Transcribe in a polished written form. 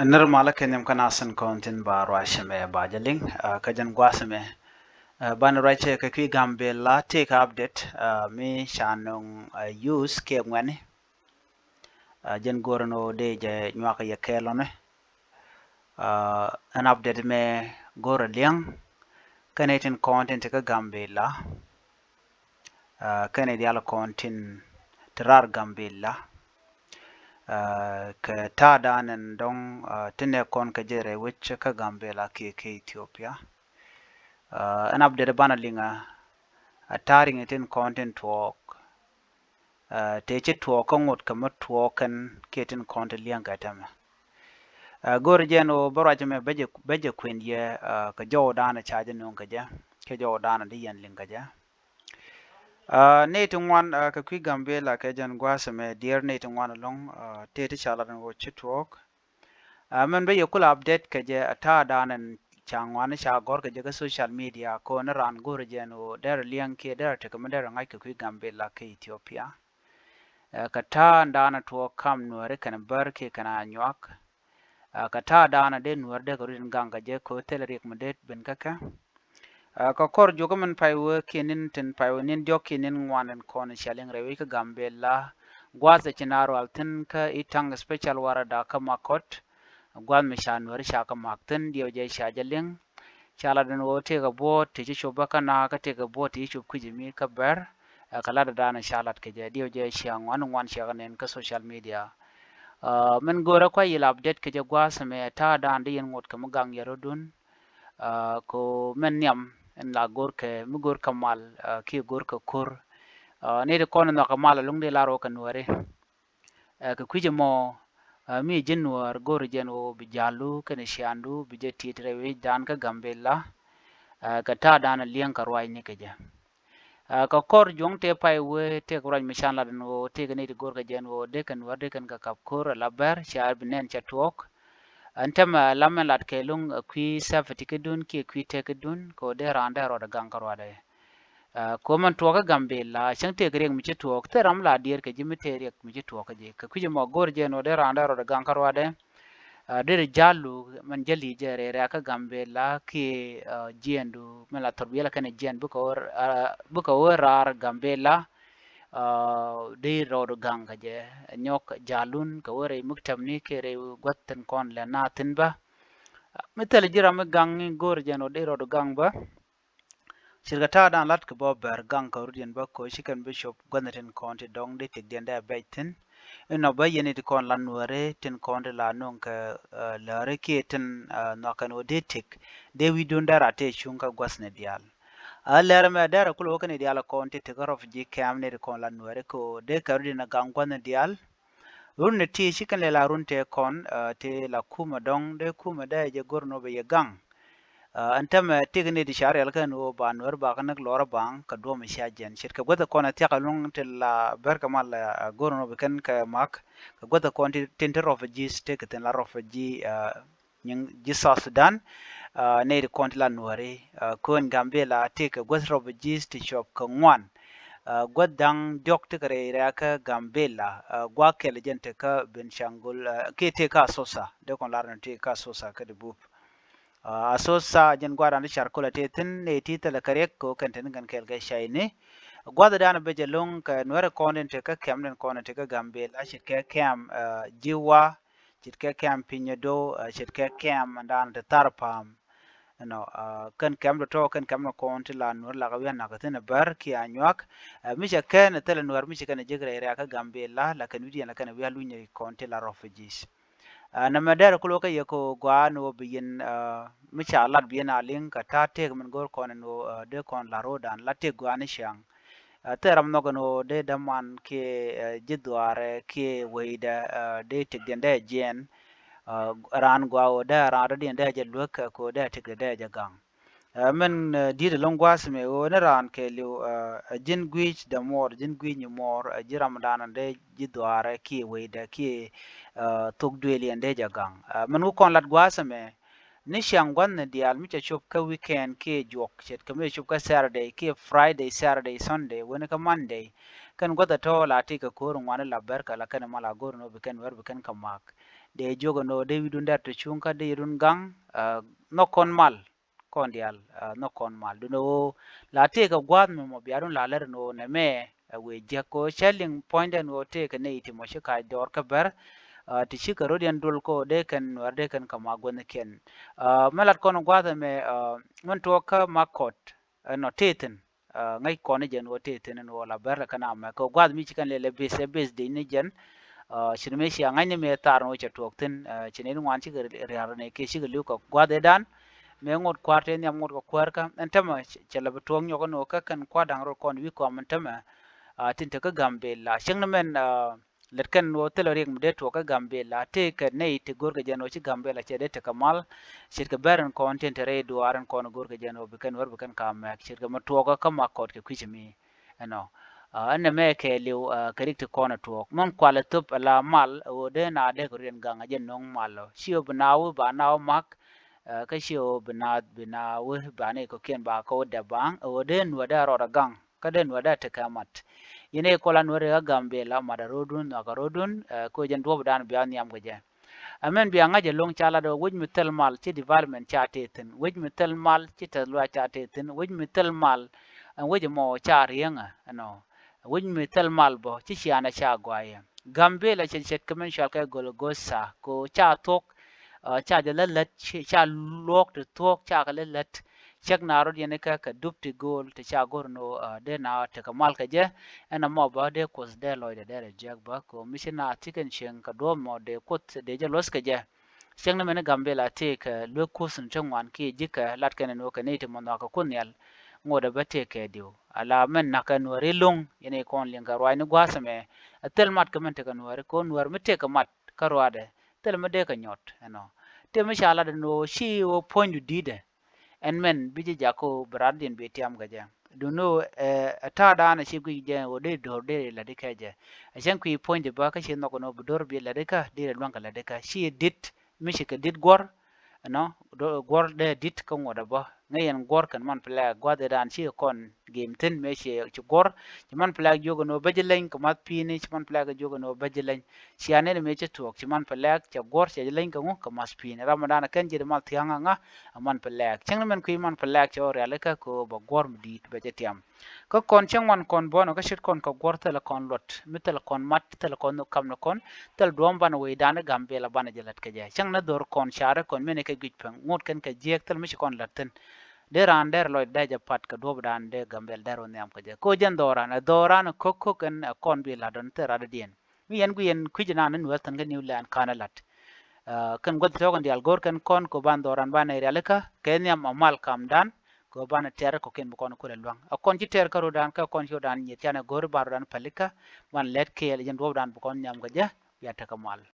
Nirmala kenyam kana san kontin ba rwashime ba jaling kajan gwasime ban rwache ka kwi gambe la take update mi shanong use ke ngwani jen gorno de je nywaka ye kelone an update me goro liang kanetin content ka gambe la kane diala content tirar gambe la ka tada nan dong tine kon ka jere wich ka gambela ke Ethiopia an update bana linga taring itin content talk te che talk ngot ka mat talk kan ketin content liang ka tama gor jeno baraje me beje kwen ye ka jo dana chaje non ka ja ke jo dana di yan linga ja nate ngwan ka kwi gambela ka jan gwasame dear nate ngwan long te te chala wo chitwok man be yokula update ka je ata danan changwan sha gor ka je ka social media ko na ran gor je no der liang ke der te kam der ngai ka kwi gambela ka Ethiopia ka ta dana to kam no re kan bar ke kana nyak ka ta dana de no de ko rin ganga je ko telerik madet ben kaka ka kor jogo man pai wo kenin tin pai wo nin jok kenin ngwanen kon shaling rewi ka gambela gwaza chinaro altin ka itang special warada ka makot gwal mi shan wari shaka maktin diyo je shajaling chala den wo te ga bo te ji shoba kana ka te ga bo te shub kujimi ka ber kala da dana shalat ke je diyo je shang wan shaga nen ka social media men gora kwa yil update ke je gwas me ta dan di yen ngot ka mugang yarodun ko men nyam en la gor ke mu gor kamal ki gor ka kur ne de kono na kamal lung de laro kan wari ka kuje mo mi jinwar gor jeno bijalu kene shandu bije titre we dan ka gambela ka ta dan liang ka rwai ne keja ka kor jong te pai we te rwai mishan la no te ne gor ka jeno de kan war de kan ka kap kor la ber shar binen chatwok antem lamen lat ke lung kwi safety kedun ki kwi te kedun ko de randa ro da gang karwade ko man tuwa gambela chang te greng mi tuwa te ram la dier ke jimi te rek mi tuwa je ka kuje mo gor je no de randa ro da gang karwade de jalu man jali je re ka gambela ki jendu man la torbiyala kan jen bu ko rar gambela de ro do gang je nyok jalun ka wore muktam ni ke re gotten kon le na tinba mitel jira mi gang ni gor je no de ro do gang ba shirkata dan lat ke bo ber gang ka rudien ba ko shikan bishop gwanatin konti dong de tik den da baitin ino ba yeni de kon lan wore tin konti la non ka lare ke tin no kan o de tik de wi don dara te shunka gwasne dial a lere me dara kulo kan dial konti te garof ji kam ne de kon lan wore ko de ka rudien gang gwana dial runne ti shikan le la runte kon te la kuma dong de kuma da je gorno be ye gang antam tigni di shar yalka no banwer ba kan lora bang ka do mi shajen shir ka goda kona tiaka lung til la berka mal gorno be kan ka mak ka goda kon tinter of gis te ka tin la of gi nying gisa sudan ne di kon la nuare kon gambela te ka goda of gis te shop ka ngwan godang dok te kare ra ka gambela gwa kel jente ka ben shangul ke te ka sosa de kon la te ka sosa ka de bup asosa jen gwada ni charkola te tin ne ti tele karek ko kan tin kan kel ga shaine gwada dana beje long ka nwere konen te ka kemnen konen te ka gambe la shit ka kem jiwa shit ka kem pinyedo shit ka kem dan te tarpam no kan kem do to kan kem no kon ti la nur la ga wen na ka tin bar ki anyak mi je ken tele nur mi je kan jegre ra ka gambe la kan wi na kan wi alu ni kon ti la refugees na madara kulo ka yako gwa no biyin micha lat biyin aling ka ta te min gor kon no de kon la rodan la te gwa ni shang te ram no no de daman ke jidware ke weida de te den de jen ran gwa o da ran de de je luk ko de te de je gang men di de longwas me o ne ran ke lu jin gwich da mor jin gwi ni mor jiram dan de jidware ke weida ke tok dueli ande jagang men ko kon lat gwasa me ni shang gwan na dial mi cha chup ka weekend ke jok chet ka me chup ka Saturday ke Friday Saturday Sunday woni ka Monday kan gwada to la ti ka ko ngwana la berka la kan mala gor no biken wer biken ka mak de jogo no de widun der to chunka de run gang no kon mal kon dial no kon mal du no la ti ka gwad mo biarun la ler no ne me we je ko shelling point and wo te ka ne iti mo shi ka dor ka ber ti shi ka rodian dul ko de kan war de kan ka ma gon ken malat kon gwada me mon to ka makot no teten ngai kon jen wo teten no la ber kana ma ko gwad mi kan le base de ni jen shirme shi ngai ne me tar no cha tok tin chinen wan chi ga rar ne ke shi ga lu ko gwada dan me ngot kwarte nyam ngot ko kwarka entama chala butong nyoko no ka kan kwadang ro kon wi ko mentama tin ta ka gambe la sheng men let kan wo telo ring de to ka gambe la te ka nei te gor ga jano chi gambe la chede te kamal shir ka baran content re duaran kon gor ga jano be kan war be kan ka ma shir ka ma to ka ma kot ke kwichimi ano anna me ke liu karik te kona to mon kwala tup la mal wo de na de ko ren ganga jen nong malo shio bnawu ba naw mak ka shio bina we bane ko ken ba ko da bang o den wada ro da gang ka den wada te kamat yene ko lan wore gambe la mada rodun aga rodun ko jen do dan biya nyam gaje amen biya ngaje long chala do wuj mitel mal ci development cha teten wuj mitel mal ci ta lwa cha teten wuj mitel mal an wuj mo cha rienga no wuj mitel mal bo ci shiana cha gwaye gambe la ci chet kamen shal ka gol gosa ko cha tok cha de lalat cha lok de tok cha ka lalat chek na ro yene ka dupti gol te cha gorno de na te ka mal ka je ena mo ba de kos de loy de jag ba ko mishina tiken shen ka do mo de kot de je los ka je sheng na mena gambe la te ka lo kosun changwan ki jika lat ka no ka ne te mo na ka kunyal ngoda ba te ka dio ala men na ka no rilung yene kon len ka roi ni gwasame atel mat ka men te ka no ko no me te ka mat ka roade tel me de ka nyot no te me shala de no shi o point dide en men biji jako bradin be tiam gaja do no ata da na shi gwi je o de dor de la de kaje a shan ku point ba ka shi no no dor be la de ka de lwan ka la de ka shi dit mi shi ka dit gor no gor de dit ko ngoda ba ngayen gor kan man pla gwa de dan shi kon game tin me shi ci gor ci man pla jogo no bajelen ko mat pini ci man pla jogo no bajelen shi ane me ci tok ci man pla ci gor ci len ko ko mas pini ramadan kan ji mal tianga nga man pla cheng men ku man pla ci ore ale ka ko ba gor dit be tiam ko kon cheng man kon bono ka shit kon ko gor tele kon lot mitel kon mat tele kon no kam no kon tel dom ban we dan gambe la ban jelat ka je cheng na dor kon share kon mene ka gitpen ngot kan ka jek tel mi kon latten de ran der loy da japat ka dob dan de gambel der on yam ka je ko jen doran ko kan kon bi la don te rada dien mi yen gu yen kujina nan watan ga new land kana lat kan god to kan dial gor kan kon ko ban doran ban ere alaka ken yam amal kam dan ko ban ter ko ken kon ko lwang a kon ji ter karo dan ka kon jo dan ni tiana gor bar dan palika man let ke jen dob dan kon yam ga je ya ta kamal